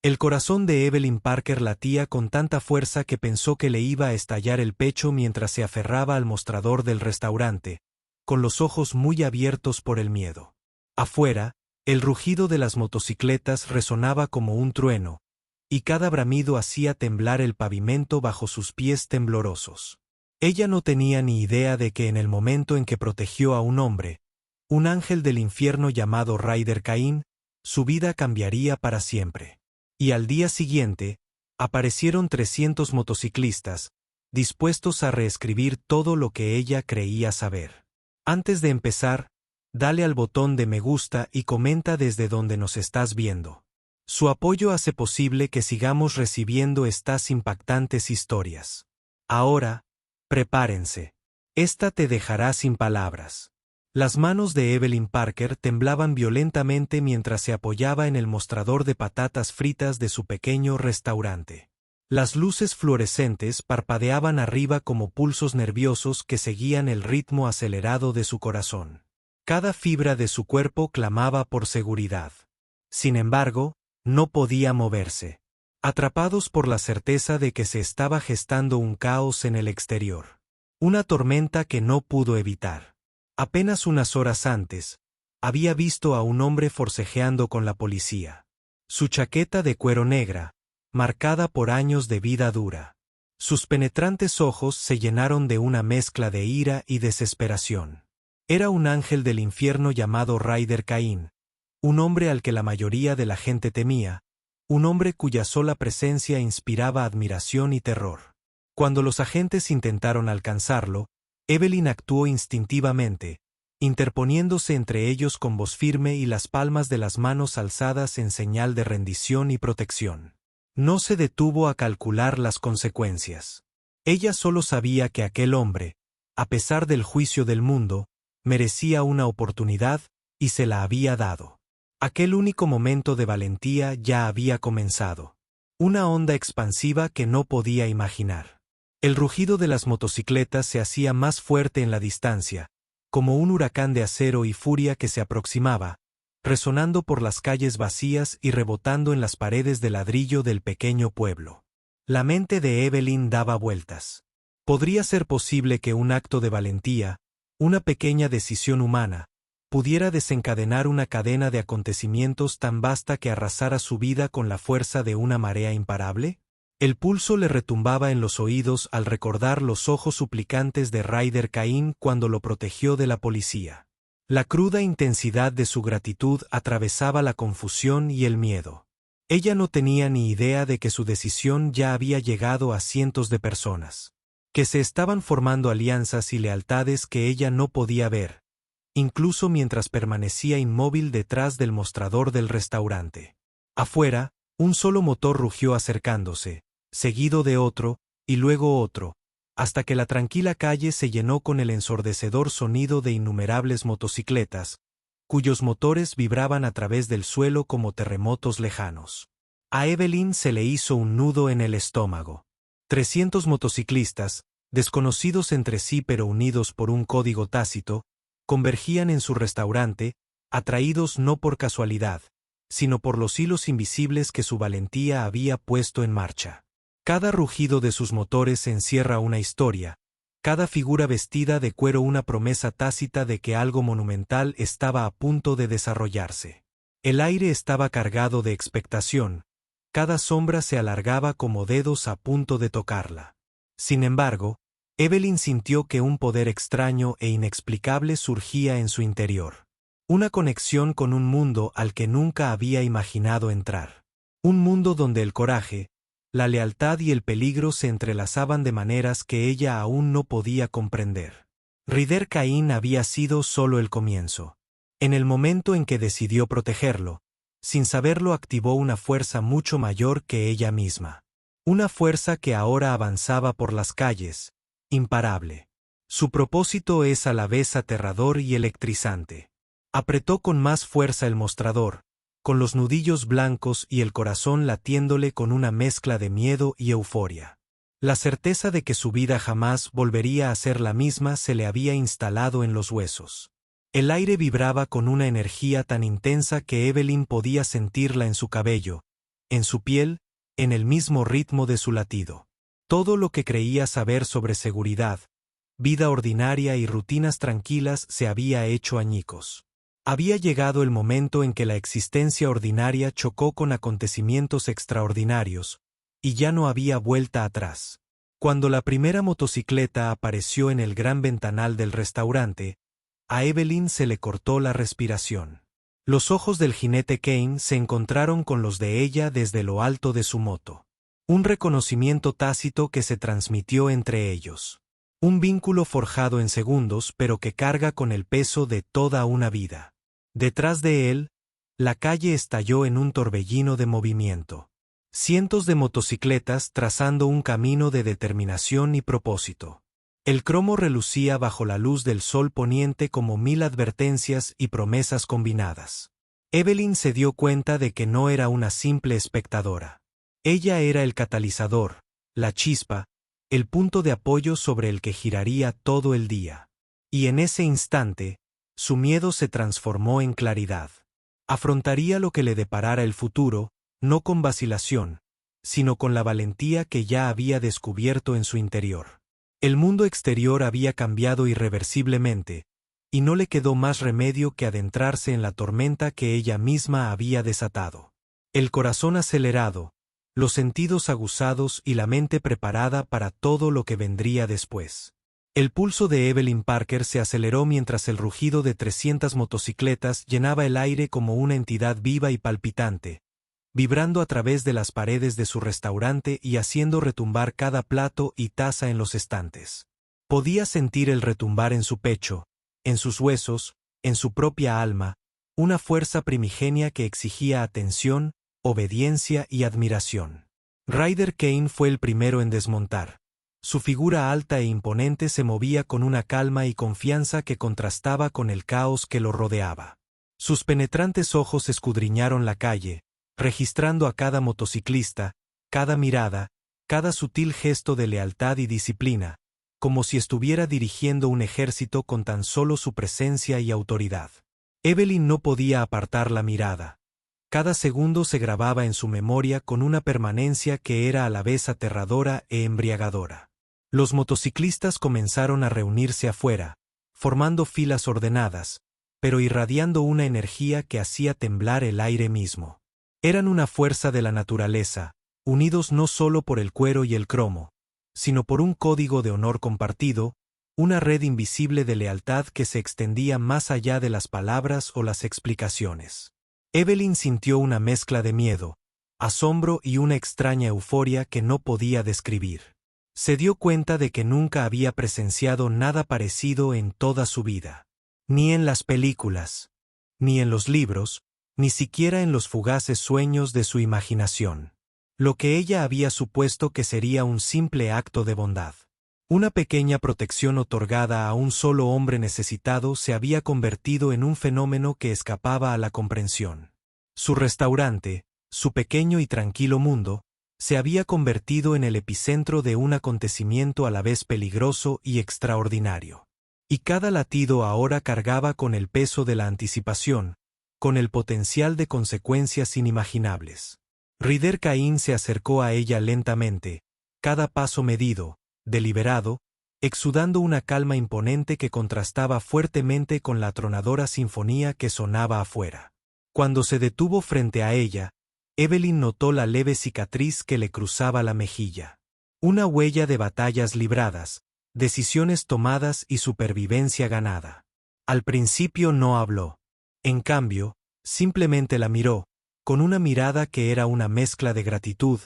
El corazón de Evelyn Parker latía con tanta fuerza que pensó que le iba a estallar el pecho mientras se aferraba al mostrador del restaurante, con los ojos muy abiertos por el miedo. Afuera, el rugido de las motocicletas resonaba como un trueno, y cada bramido hacía temblar el pavimento bajo sus pies temblorosos. Ella no tenía ni idea de que en el momento en que protegió a un hombre, un ángel del infierno llamado Ryder Cain, su vida cambiaría para siempre. Y al día siguiente, aparecieron 300 motociclistas, dispuestos a reescribir todo lo que ella creía saber. Antes de empezar, dale al botón de me gusta y comenta desde donde nos estás viendo. Su apoyo hace posible que sigamos recibiendo estas impactantes historias. Ahora, prepárense. Esta te dejará sin palabras. Las manos de Evelyn Parker temblaban violentamente mientras se apoyaba en el mostrador de patatas fritas de su pequeño restaurante. Las luces fluorescentes parpadeaban arriba como pulsos nerviosos que seguían el ritmo acelerado de su corazón. Cada fibra de su cuerpo clamaba por seguridad. Sin embargo, no podía moverse, atrapados por la certeza de que se estaba gestando un caos en el exterior. Una tormenta que no pudo evitar. Apenas unas horas antes, había visto a un hombre forcejeando con la policía. Su chaqueta de cuero negra, marcada por años de vida dura. Sus penetrantes ojos se llenaron de una mezcla de ira y desesperación. Era un ángel del infierno llamado Ryder Cain, un hombre al que la mayoría de la gente temía, un hombre cuya sola presencia inspiraba admiración y terror. Cuando los agentes intentaron alcanzarlo, Evelyn actuó instintivamente, interponiéndose entre ellos con voz firme y las palmas de las manos alzadas en señal de rendición y protección. No se detuvo a calcular las consecuencias. Ella solo sabía que aquel hombre, a pesar del juicio del mundo, merecía una oportunidad y se la había dado. Aquel único momento de valentía ya había comenzado. Una onda expansiva que no podía imaginar. El rugido de las motocicletas se hacía más fuerte en la distancia, como un huracán de acero y furia que se aproximaba, resonando por las calles vacías y rebotando en las paredes de ladrillo del pequeño pueblo. La mente de Evelyn daba vueltas. ¿Podría ser posible que un acto de valentía, una pequeña decisión humana, pudiera desencadenar una cadena de acontecimientos tan vasta que arrasara su vida con la fuerza de una marea imparable? El pulso le retumbaba en los oídos al recordar los ojos suplicantes de Ryder Cain cuando lo protegió de la policía. La cruda intensidad de su gratitud atravesaba la confusión y el miedo. Ella no tenía ni idea de que su decisión ya había llegado a cientos de personas, que se estaban formando alianzas y lealtades que ella no podía ver, incluso mientras permanecía inmóvil detrás del mostrador del restaurante. Afuera, un solo motor rugió acercándose, seguido de otro, y luego otro, hasta que la tranquila calle se llenó con el ensordecedor sonido de innumerables motocicletas, cuyos motores vibraban a través del suelo como terremotos lejanos. A Evelyn se le hizo un nudo en el estómago. 300 motociclistas, desconocidos entre sí pero unidos por un código tácito, convergían en su restaurante, atraídos no por casualidad, sino por los hilos invisibles que su valentía había puesto en marcha. Cada rugido de sus motores encierra una historia, cada figura vestida de cuero una promesa tácita de que algo monumental estaba a punto de desarrollarse. El aire estaba cargado de expectación, cada sombra se alargaba como dedos a punto de tocarla. Sin embargo, Evelyn sintió que un poder extraño e inexplicable surgía en su interior. Una conexión con un mundo al que nunca había imaginado entrar. Un mundo donde el coraje, la lealtad y el peligro se entrelazaban de maneras que ella aún no podía comprender. Ryder Cain había sido solo el comienzo. En el momento en que decidió protegerlo, sin saberlo activó una fuerza mucho mayor que ella misma. Una fuerza que ahora avanzaba por las calles, imparable. Su propósito es a la vez aterrador y electrizante. Apretó con más fuerza el mostrador, con los nudillos blancos y el corazón latiéndole con una mezcla de miedo y euforia. La certeza de que su vida jamás volvería a ser la misma se le había instalado en los huesos. El aire vibraba con una energía tan intensa que Evelyn podía sentirla en su cabello, en su piel, en el mismo ritmo de su latido. Todo lo que creía saber sobre seguridad, vida ordinaria y rutinas tranquilas se había hecho añicos. Había llegado el momento en que la existencia ordinaria chocó con acontecimientos extraordinarios, y ya no había vuelta atrás. Cuando la primera motocicleta apareció en el gran ventanal del restaurante, a Evelyn se le cortó la respiración. Los ojos del jinete Kane se encontraron con los de ella desde lo alto de su moto. Un reconocimiento tácito que se transmitió entre ellos. Un vínculo forjado en segundos pero que carga con el peso de toda una vida. Detrás de él, la calle estalló en un torbellino de movimiento. Cientos de motocicletas trazando un camino de determinación y propósito. El cromo relucía bajo la luz del sol poniente como 1000 advertencias y promesas combinadas. Evelyn se dio cuenta de que no era una simple espectadora. Ella era el catalizador, la chispa, el punto de apoyo sobre el que giraría todo el día. Y en ese instante, su miedo se transformó en claridad. Afrontaría lo que le deparara el futuro, no con vacilación, sino con la valentía que ya había descubierto en su interior. El mundo exterior había cambiado irreversiblemente, y no le quedó más remedio que adentrarse en la tormenta que ella misma había desatado. El corazón acelerado, los sentidos aguzados y la mente preparada para todo lo que vendría después. El pulso de Evelyn Parker se aceleró mientras el rugido de 300 motocicletas llenaba el aire como una entidad viva y palpitante, vibrando a través de las paredes de su restaurante y haciendo retumbar cada plato y taza en los estantes. Podía sentir el retumbar en su pecho, en sus huesos, en su propia alma, una fuerza primigenia que exigía atención, obediencia y admiración. Ryder Kane fue el primero en desmontar. Su figura alta e imponente se movía con una calma y confianza que contrastaba con el caos que lo rodeaba. Sus penetrantes ojos escudriñaron la calle, registrando a cada motociclista, cada mirada, cada sutil gesto de lealtad y disciplina, como si estuviera dirigiendo un ejército con tan solo su presencia y autoridad. Evelyn no podía apartar la mirada. Cada segundo se grababa en su memoria con una permanencia que era a la vez aterradora e embriagadora. Los motociclistas comenzaron a reunirse afuera, formando filas ordenadas, pero irradiando una energía que hacía temblar el aire mismo. Eran una fuerza de la naturaleza, unidos no solo por el cuero y el cromo, sino por un código de honor compartido, una red invisible de lealtad que se extendía más allá de las palabras o las explicaciones. Evelyn sintió una mezcla de miedo, asombro y una extraña euforia que no podía describir. Se dio cuenta de que nunca había presenciado nada parecido en toda su vida. Ni en las películas, ni en los libros, ni siquiera en los fugaces sueños de su imaginación. Lo que ella había supuesto que sería un simple acto de bondad. Una pequeña protección otorgada a un solo hombre necesitado se había convertido en un fenómeno que escapaba a la comprensión. Su restaurante, su pequeño y tranquilo mundo, se había convertido en el epicentro de un acontecimiento a la vez peligroso y extraordinario. Y cada latido ahora cargaba con el peso de la anticipación, con el potencial de consecuencias inimaginables. Ryder Kane se acercó a ella lentamente, cada paso medido, deliberado, exudando una calma imponente que contrastaba fuertemente con la atronadora sinfonía que sonaba afuera. Cuando se detuvo frente a ella, Evelyn notó la leve cicatriz que le cruzaba la mejilla. Una huella de batallas libradas, decisiones tomadas y supervivencia ganada. Al principio no habló. En cambio, simplemente la miró, con una mirada que era una mezcla de gratitud,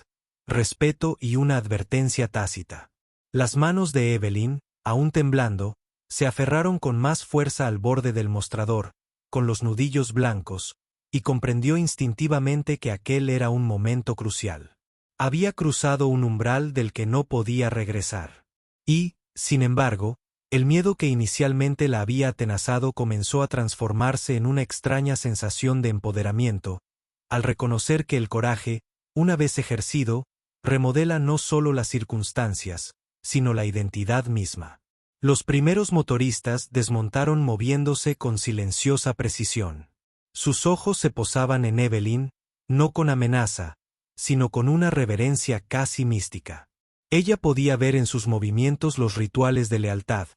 respeto y una advertencia tácita. Las manos de Evelyn, aún temblando, se aferraron con más fuerza al borde del mostrador, con los nudillos blancos, y comprendió instintivamente que aquel era un momento crucial. Había cruzado un umbral del que no podía regresar. Y, sin embargo, el miedo que inicialmente la había atenazado comenzó a transformarse en una extraña sensación de empoderamiento, al reconocer que el coraje, una vez ejercido, remodela no solo las circunstancias, sino la identidad misma. Los primeros motoristas desmontaron moviéndose con silenciosa precisión. Sus ojos se posaban en Evelyn, no con amenaza, sino con una reverencia casi mística. Ella podía ver en sus movimientos los rituales de lealtad,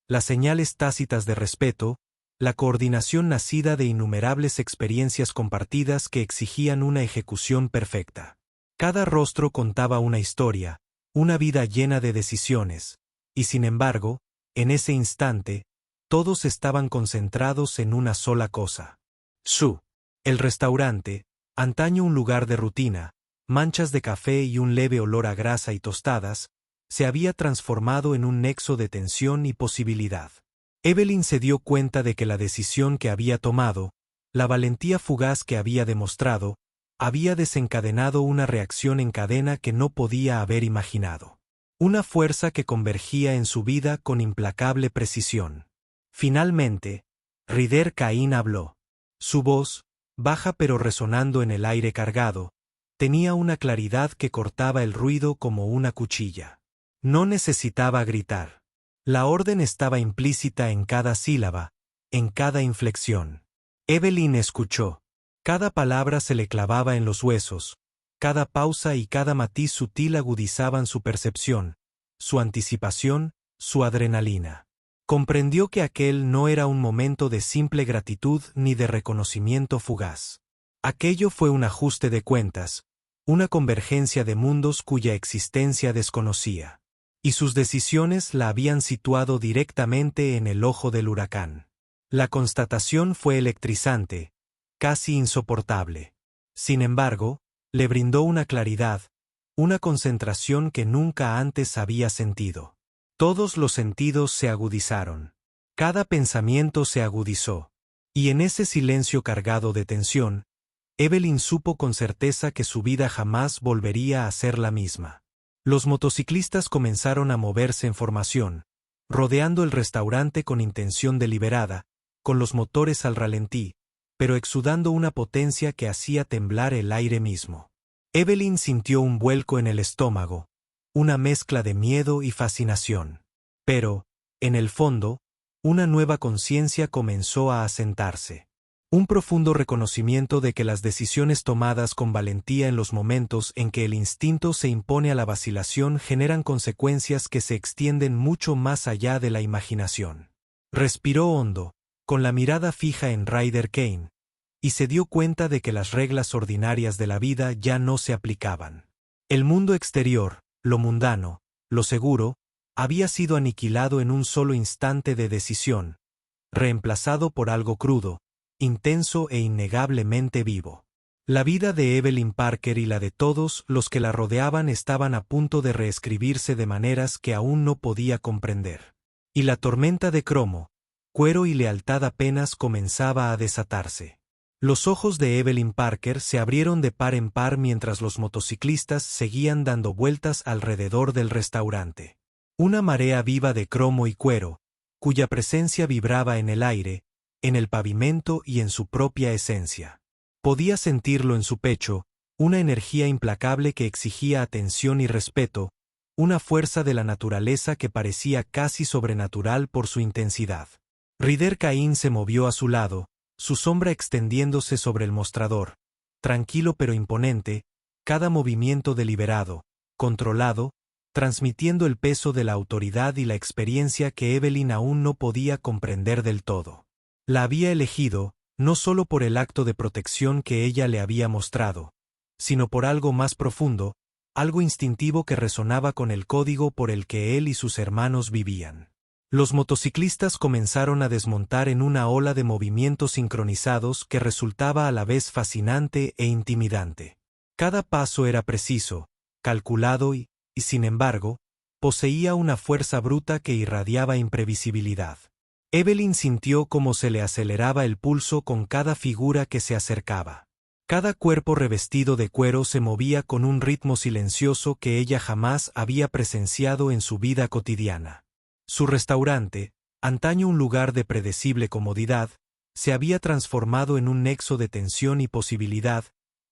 las señales tácitas de respeto, la coordinación nacida de innumerables experiencias compartidas que exigían una ejecución perfecta. Cada rostro contaba una historia, una vida llena de decisiones, y sin embargo, en ese instante, todos estaban concentrados en una sola cosa. El restaurante, antaño un lugar de rutina, manchas de café y un leve olor a grasa y tostadas, se había transformado en un nexo de tensión y posibilidad. Evelyn se dio cuenta de que la decisión que había tomado, la valentía fugaz que había demostrado, había desencadenado una reacción en cadena que no podía haber imaginado. Una fuerza que convergía en su vida con implacable precisión. Finalmente, Rider Caín habló. Su voz, baja pero resonando en el aire cargado, tenía una claridad que cortaba el ruido como una cuchilla. No necesitaba gritar. La orden estaba implícita en cada sílaba, en cada inflexión. Evelyn escuchó. Cada palabra se le clavaba en los huesos, cada pausa y cada matiz sutil agudizaban su percepción, su anticipación, su adrenalina. Comprendió que aquel no era un momento de simple gratitud ni de reconocimiento fugaz. Aquello fue un ajuste de cuentas, una convergencia de mundos cuya existencia desconocía. Y sus decisiones la habían situado directamente en el ojo del huracán. La constatación fue electrizante, casi insoportable. Sin embargo, le brindó una claridad, una concentración que nunca antes había sentido. Todos los sentidos se agudizaron. Cada pensamiento se agudizó. Y en ese silencio cargado de tensión, Evelyn supo con certeza que su vida jamás volvería a ser la misma. Los motociclistas comenzaron a moverse en formación, rodeando el restaurante con intención deliberada, con los motores al ralentí, pero exudando una potencia que hacía temblar el aire mismo. Evelyn sintió un vuelco en el estómago, una mezcla de miedo y fascinación. Pero, en el fondo, una nueva conciencia comenzó a asentarse. Un profundo reconocimiento de que las decisiones tomadas con valentía en los momentos en que el instinto se impone a la vacilación generan consecuencias que se extienden mucho más allá de la imaginación. Respiró hondo, con la mirada fija en Ryder Cain, y se dio cuenta de que las reglas ordinarias de la vida ya no se aplicaban. El mundo exterior, lo mundano, lo seguro, había sido aniquilado en un solo instante de decisión, reemplazado por algo crudo, intenso e innegablemente vivo. La vida de Evelyn Parker y la de todos los que la rodeaban estaban a punto de reescribirse de maneras que aún no podía comprender. Y la tormenta de cromo, cuero y lealtad apenas comenzaba a desatarse. Los ojos de Evelyn Parker se abrieron de par en par mientras los motociclistas seguían dando vueltas alrededor del restaurante. Una marea viva de cromo y cuero, cuya presencia vibraba en el aire, en el pavimento y en su propia esencia. Podía sentirlo en su pecho, una energía implacable que exigía atención y respeto, una fuerza de la naturaleza que parecía casi sobrenatural por su intensidad. Rider Caín se movió a su lado, su sombra extendiéndose sobre el mostrador, tranquilo pero imponente, cada movimiento deliberado, controlado, transmitiendo el peso de la autoridad y la experiencia que Evelyn aún no podía comprender del todo. La había elegido, no solo por el acto de protección que ella le había mostrado, sino por algo más profundo, algo instintivo que resonaba con el código por el que él y sus hermanos vivían. Los motociclistas comenzaron a desmontar en una ola de movimientos sincronizados que resultaba a la vez fascinante e intimidante. Cada paso era preciso, calculado y, sin embargo, poseía una fuerza bruta que irradiaba imprevisibilidad. Evelyn sintió cómo se le aceleraba el pulso con cada figura que se acercaba. Cada cuerpo revestido de cuero se movía con un ritmo silencioso que ella jamás había presenciado en su vida cotidiana. Su restaurante, antaño un lugar de predecible comodidad, se había transformado en un nexo de tensión y posibilidad,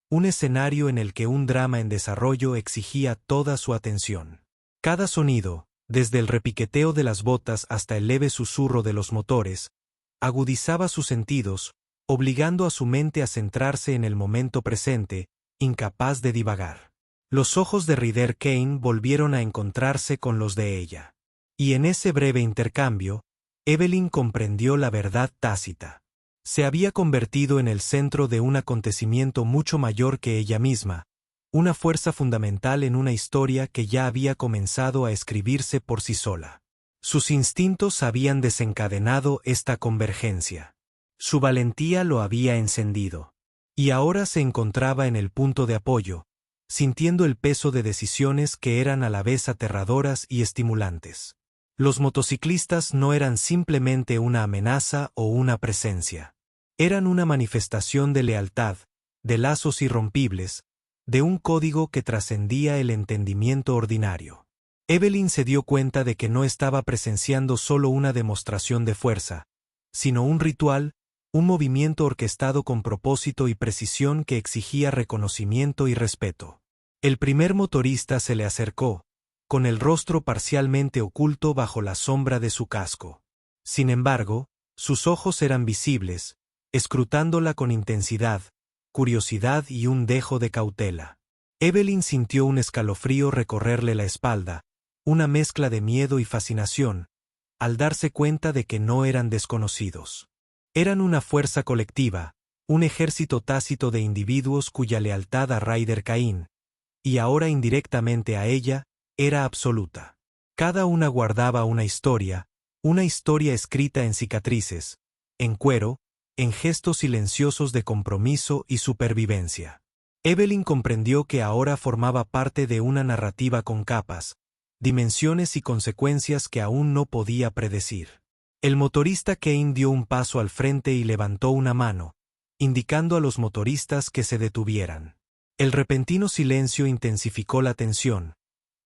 un escenario en el que un drama en desarrollo exigía toda su atención. Cada sonido, desde el repiqueteo de las botas hasta el leve susurro de los motores, agudizaba sus sentidos, obligando a su mente a centrarse en el momento presente, incapaz de divagar. Los ojos de Ryder Kane volvieron a encontrarse con los de ella. Y en ese breve intercambio, Evelyn comprendió la verdad tácita. Se había convertido en el centro de un acontecimiento mucho mayor que ella misma, una fuerza fundamental en una historia que ya había comenzado a escribirse por sí sola. Sus instintos habían desencadenado esta convergencia. Su valentía lo había encendido. Y ahora se encontraba en el punto de apoyo, sintiendo el peso de decisiones que eran a la vez aterradoras y estimulantes. Los motociclistas no eran simplemente una amenaza o una presencia. Eran una manifestación de lealtad, de lazos irrompibles, de un código que trascendía el entendimiento ordinario. Evelyn se dio cuenta de que no estaba presenciando solo una demostración de fuerza, sino un ritual, un movimiento orquestado con propósito y precisión que exigía reconocimiento y respeto. El primer motorista se le acercó, con el rostro parcialmente oculto bajo la sombra de su casco. Sin embargo, sus ojos eran visibles, escrutándola con intensidad, curiosidad y un dejo de cautela. Evelyn sintió un escalofrío recorrerle la espalda, una mezcla de miedo y fascinación, al darse cuenta de que no eran desconocidos. Eran una fuerza colectiva, un ejército tácito de individuos cuya lealtad a Ryder Kane, y ahora indirectamente a ella, era absoluta. Cada una guardaba una historia escrita en cicatrices, en cuero, en gestos silenciosos de compromiso y supervivencia. Evelyn comprendió que ahora formaba parte de una narrativa con capas, dimensiones y consecuencias que aún no podía predecir. El motorista Kane dio un paso al frente y levantó una mano, indicando a los motoristas que se detuvieran. El repentino silencio intensificó la tensión.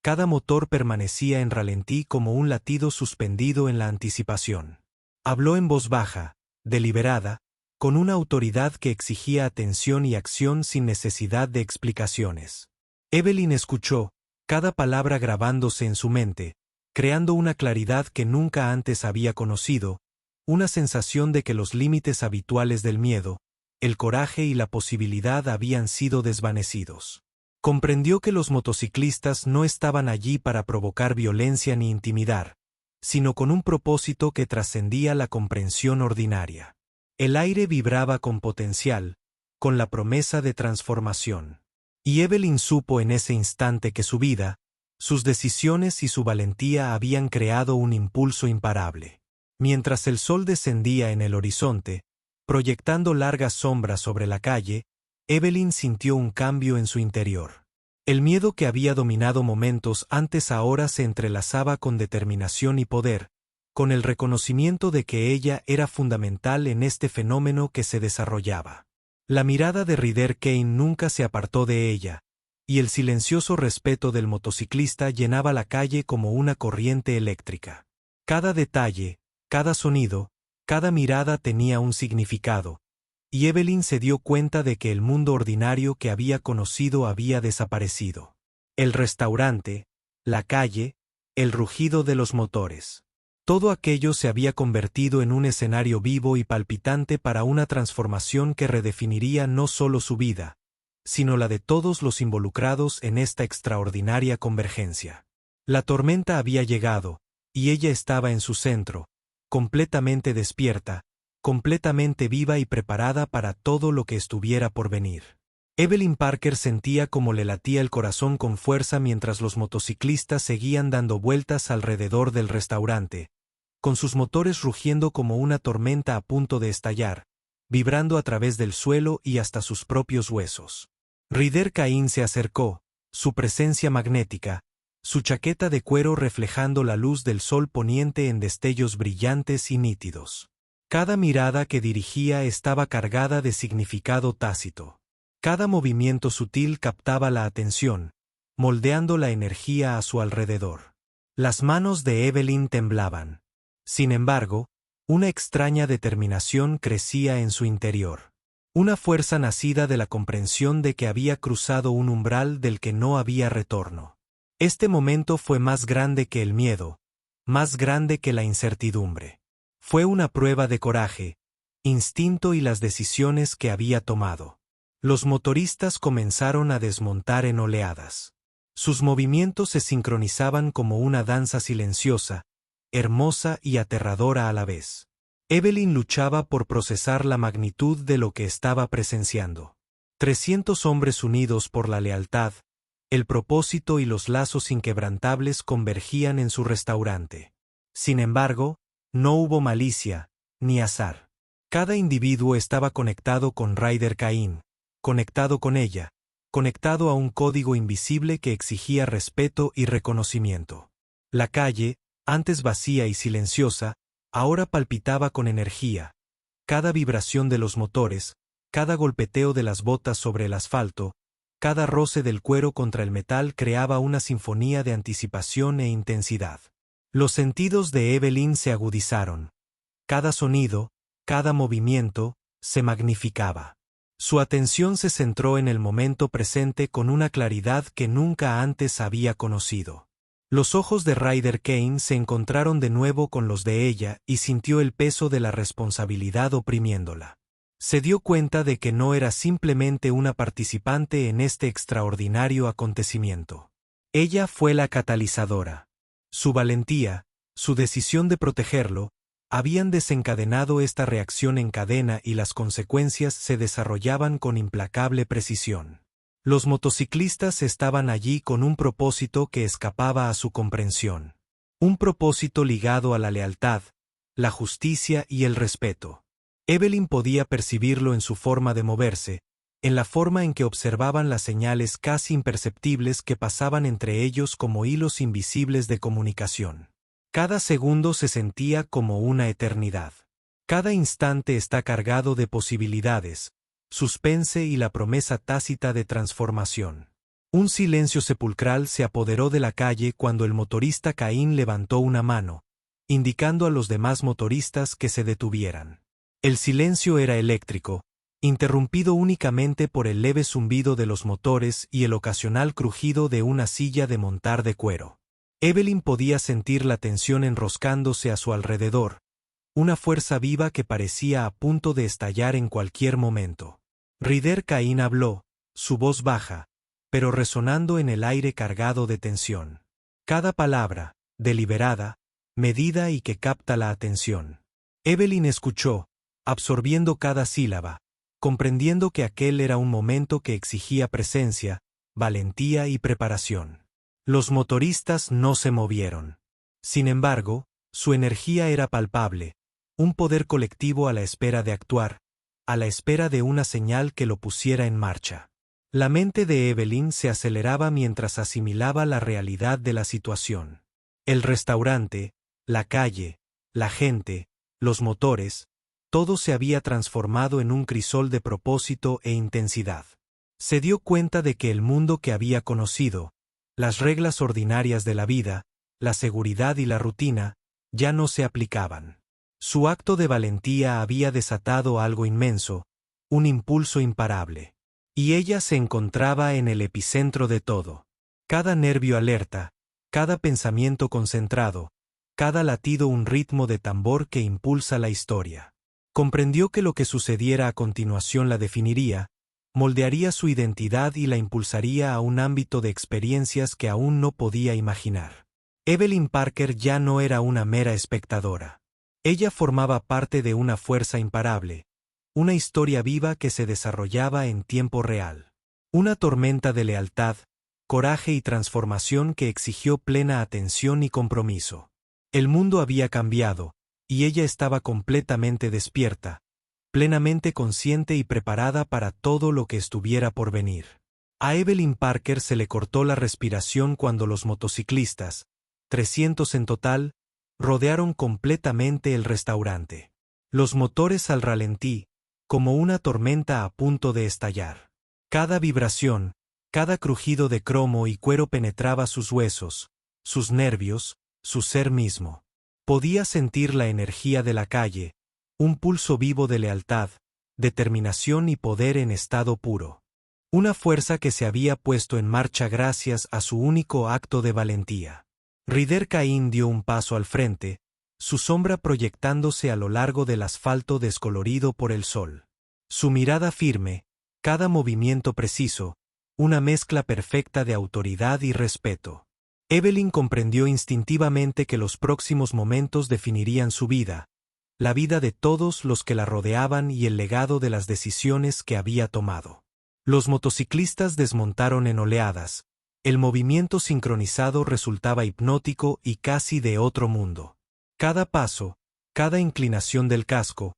Cada motor permanecía en ralentí como un latido suspendido en la anticipación. Habló en voz baja, deliberada, con una autoridad que exigía atención y acción sin necesidad de explicaciones. Evelyn escuchó, cada palabra grabándose en su mente, creando una claridad que nunca antes había conocido, una sensación de que los límites habituales del miedo, el coraje y la posibilidad habían sido desvanecidos. Comprendió que los motociclistas no estaban allí para provocar violencia ni intimidar, sino con un propósito que trascendía la comprensión ordinaria. El aire vibraba con potencial, con la promesa de transformación. Y Evelyn supo en ese instante que su vida, sus decisiones y su valentía habían creado un impulso imparable. Mientras el sol descendía en el horizonte, proyectando largas sombras sobre la calle, Evelyn sintió un cambio en su interior. El miedo que había dominado momentos antes ahora se entrelazaba con determinación y poder, con el reconocimiento de que ella era fundamental en este fenómeno que se desarrollaba. La mirada de Ryder Kane nunca se apartó de ella, y el silencioso respeto del motociclista llenaba la calle como una corriente eléctrica. Cada detalle, cada sonido, cada mirada tenía un significado, y Evelyn se dio cuenta de que el mundo ordinario que había conocido había desaparecido. El restaurante, la calle, el rugido de los motores. Todo aquello se había convertido en un escenario vivo y palpitante para una transformación que redefiniría no solo su vida, sino la de todos los involucrados en esta extraordinaria convergencia. La tormenta había llegado, y ella estaba en su centro, completamente despierta, completamente viva y preparada para todo lo que estuviera por venir. Evelyn Parker sentía como le latía el corazón con fuerza mientras los motociclistas seguían dando vueltas alrededor del restaurante, con sus motores rugiendo como una tormenta a punto de estallar, vibrando a través del suelo y hasta sus propios huesos. Ryder Kane se acercó, su presencia magnética, su chaqueta de cuero reflejando la luz del sol poniente en destellos brillantes y nítidos. Cada mirada que dirigía estaba cargada de significado tácito. Cada movimiento sutil captaba la atención, moldeando la energía a su alrededor. Las manos de Evelyn temblaban. Sin embargo, una extraña determinación crecía en su interior. Una fuerza nacida de la comprensión de que había cruzado un umbral del que no había retorno. Este momento fue más grande que el miedo, más grande que la incertidumbre. Fue una prueba de coraje, instinto y las decisiones que había tomado. Los motoristas comenzaron a desmontar en oleadas. Sus movimientos se sincronizaban como una danza silenciosa, hermosa y aterradora a la vez. Evelyn luchaba por procesar la magnitud de lo que estaba presenciando. 300 hombres unidos por la lealtad, el propósito y los lazos inquebrantables convergían en su restaurante. Sin embargo, no hubo malicia, ni azar. Cada individuo estaba conectado con Ryder Cain, conectado con ella, conectado a un código invisible que exigía respeto y reconocimiento. La calle, antes vacía y silenciosa, ahora palpitaba con energía. Cada vibración de los motores, cada golpeteo de las botas sobre el asfalto, cada roce del cuero contra el metal creaba una sinfonía de anticipación e intensidad. Los sentidos de Evelyn se agudizaron. Cada sonido, cada movimiento, se magnificaba. Su atención se centró en el momento presente con una claridad que nunca antes había conocido. Los ojos de Ryder Cain se encontraron de nuevo con los de ella y sintió el peso de la responsabilidad oprimiéndola. Se dio cuenta de que no era simplemente una participante en este extraordinario acontecimiento. Ella fue la catalizadora. Su valentía, su decisión de protegerlo, habían desencadenado esta reacción en cadena y las consecuencias se desarrollaban con implacable precisión. Los motociclistas estaban allí con un propósito que escapaba a su comprensión. Un propósito ligado a la lealtad, la justicia y el respeto. Evelyn podía percibirlo en su forma de moverse, en la forma en que observaban las señales casi imperceptibles que pasaban entre ellos como hilos invisibles de comunicación. Cada segundo se sentía como una eternidad. Cada instante está cargado de posibilidades, suspense y la promesa tácita de transformación. Un silencio sepulcral se apoderó de la calle cuando el motorista Caín levantó una mano, indicando a los demás motoristas que se detuvieran. El silencio era eléctrico, interrumpido únicamente por el leve zumbido de los motores y el ocasional crujido de una silla de montar de cuero. Evelyn podía sentir la tensión enroscándose a su alrededor, una fuerza viva que parecía a punto de estallar en cualquier momento. Ryder Cain habló, su voz baja, pero resonando en el aire cargado de tensión. Cada palabra, deliberada, medida y que capta la atención. Evelyn escuchó, absorbiendo cada sílaba, comprendiendo que aquel era un momento que exigía presencia, valentía y preparación. Los motoristas no se movieron. Sin embargo, su energía era palpable, un poder colectivo a la espera de actuar, a la espera de una señal que lo pusiera en marcha. La mente de Evelyn se aceleraba mientras asimilaba la realidad de la situación. El restaurante, la calle, la gente, los motores, todo se había transformado en un crisol de propósito e intensidad. Se dio cuenta de que el mundo que había conocido, las reglas ordinarias de la vida, la seguridad y la rutina, ya no se aplicaban. Su acto de valentía había desatado algo inmenso, un impulso imparable. Y ella se encontraba en el epicentro de todo. Cada nervio alerta, cada pensamiento concentrado, cada latido un ritmo de tambor que impulsa la historia. Comprendió que lo que sucediera a continuación la definiría, moldearía su identidad y la impulsaría a un ámbito de experiencias que aún no podía imaginar. Evelyn Parker ya no era una mera espectadora. Ella formaba parte de una fuerza imparable, una historia viva que se desarrollaba en tiempo real. Una tormenta de lealtad, coraje y transformación que exigió plena atención y compromiso. El mundo había cambiado, y ella estaba completamente despierta, plenamente consciente y preparada para todo lo que estuviera por venir. A Evelyn Parker se le cortó la respiración cuando los motociclistas, 300 en total, rodearon completamente el restaurante. Los motores al ralentí, como una tormenta a punto de estallar. Cada vibración, cada crujido de cromo y cuero penetraba sus huesos, sus nervios, su ser mismo. Podía sentir la energía de la calle, un pulso vivo de lealtad, determinación y poder en estado puro. Una fuerza que se había puesto en marcha gracias a su único acto de valentía. Ryder Cain dio un paso al frente, su sombra proyectándose a lo largo del asfalto descolorido por el sol. Su mirada firme, cada movimiento preciso, una mezcla perfecta de autoridad y respeto. Evelyn comprendió instintivamente que los próximos momentos definirían su vida, la vida de todos los que la rodeaban y el legado de las decisiones que había tomado. Los motociclistas desmontaron en oleadas. El movimiento sincronizado resultaba hipnótico y casi de otro mundo. Cada paso, cada inclinación del casco,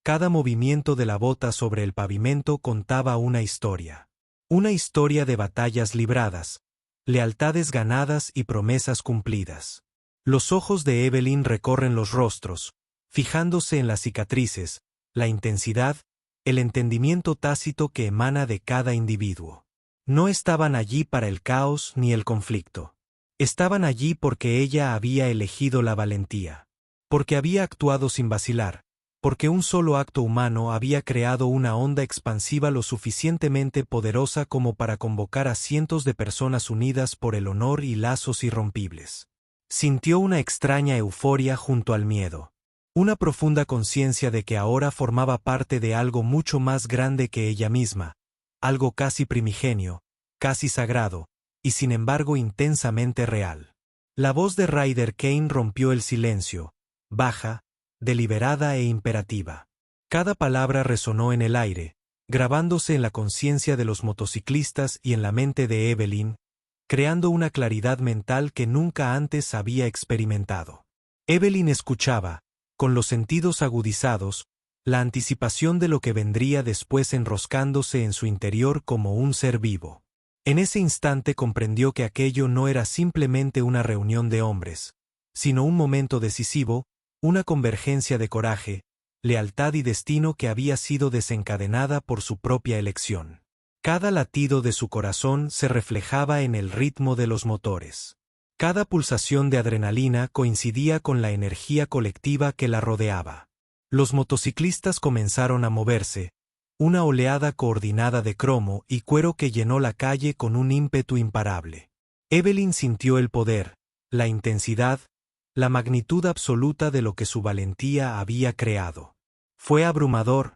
cada movimiento de la bota sobre el pavimento contaba una historia. Una historia de batallas libradas, lealtades ganadas y promesas cumplidas. Los ojos de Evelyn recorren los rostros, fijándose en las cicatrices, la intensidad, el entendimiento tácito que emana de cada individuo. No estaban allí para el caos ni el conflicto. Estaban allí porque ella había elegido la valentía. Porque había actuado sin vacilar. Porque un solo acto humano había creado una onda expansiva lo suficientemente poderosa como para convocar a cientos de personas unidas por el honor y lazos irrompibles. Sintió una extraña euforia junto al miedo. Una profunda conciencia de que ahora formaba parte de algo mucho más grande que ella misma, algo casi primigenio, casi sagrado, y sin embargo intensamente real. La voz de Ryder Kane rompió el silencio, baja, deliberada e imperativa. Cada palabra resonó en el aire, grabándose en la conciencia de los motociclistas y en la mente de Evelyn, creando una claridad mental que nunca antes había experimentado. Evelyn escuchaba, con los sentidos agudizados, la anticipación de lo que vendría después enroscándose en su interior como un ser vivo. En ese instante comprendió que aquello no era simplemente una reunión de hombres, sino un momento decisivo, una convergencia de coraje, lealtad y destino que había sido desencadenada por su propia elección. Cada latido de su corazón se reflejaba en el ritmo de los motores. Cada pulsación de adrenalina coincidía con la energía colectiva que la rodeaba. Los motociclistas comenzaron a moverse, una oleada coordinada de cromo y cuero que llenó la calle con un ímpetu imparable. Evelyn sintió el poder, la intensidad, la magnitud absoluta de lo que su valentía había creado. Fue abrumador,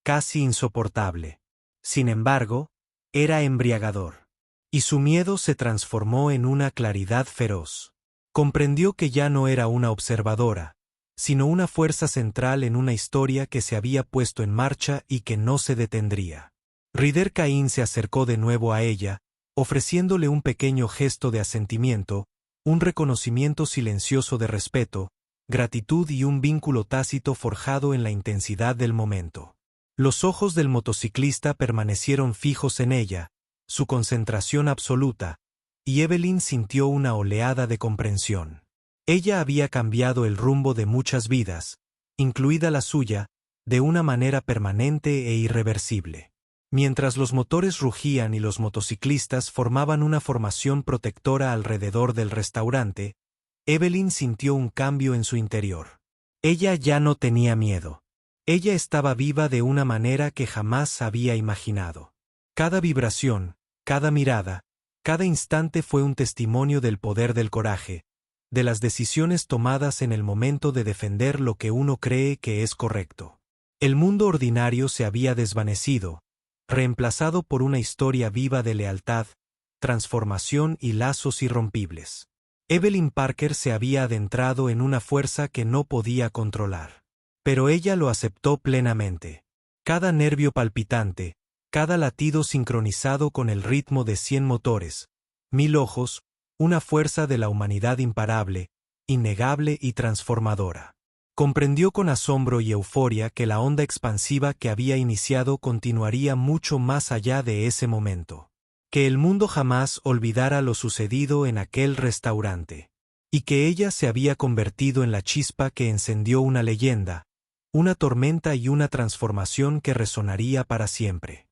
casi insoportable. Sin embargo, era embriagador. Y su miedo se transformó en una claridad feroz. Comprendió que ya no era una observadora, sino una fuerza central en una historia que se había puesto en marcha y que no se detendría. Ryder Kane se acercó de nuevo a ella, ofreciéndole un pequeño gesto de asentimiento, un reconocimiento silencioso de respeto, gratitud y un vínculo tácito forjado en la intensidad del momento. Los ojos del motociclista permanecieron fijos en ella, su concentración absoluta, y Evelyn sintió una oleada de comprensión. Ella había cambiado el rumbo de muchas vidas, incluida la suya, de una manera permanente e irreversible. Mientras los motores rugían y los motociclistas formaban una formación protectora alrededor del restaurante, Evelyn sintió un cambio en su interior. Ella ya no tenía miedo. Ella estaba viva de una manera que jamás había imaginado. Cada vibración, cada mirada, cada instante fue un testimonio del poder del coraje, de las decisiones tomadas en el momento de defender lo que uno cree que es correcto. El mundo ordinario se había desvanecido, reemplazado por una historia viva de lealtad, transformación y lazos irrompibles. Evelyn Parker se había adentrado en una fuerza que no podía controlar. Pero ella lo aceptó plenamente. Cada nervio palpitante, cada latido sincronizado con el ritmo de 100 motores, 1000 ojos, una fuerza de la humanidad imparable, innegable y transformadora. Comprendió con asombro y euforia que la onda expansiva que había iniciado continuaría mucho más allá de ese momento. Que el mundo jamás olvidara lo sucedido en aquel restaurante. Y que ella se había convertido en la chispa que encendió una leyenda, una tormenta y una transformación que resonaría para siempre.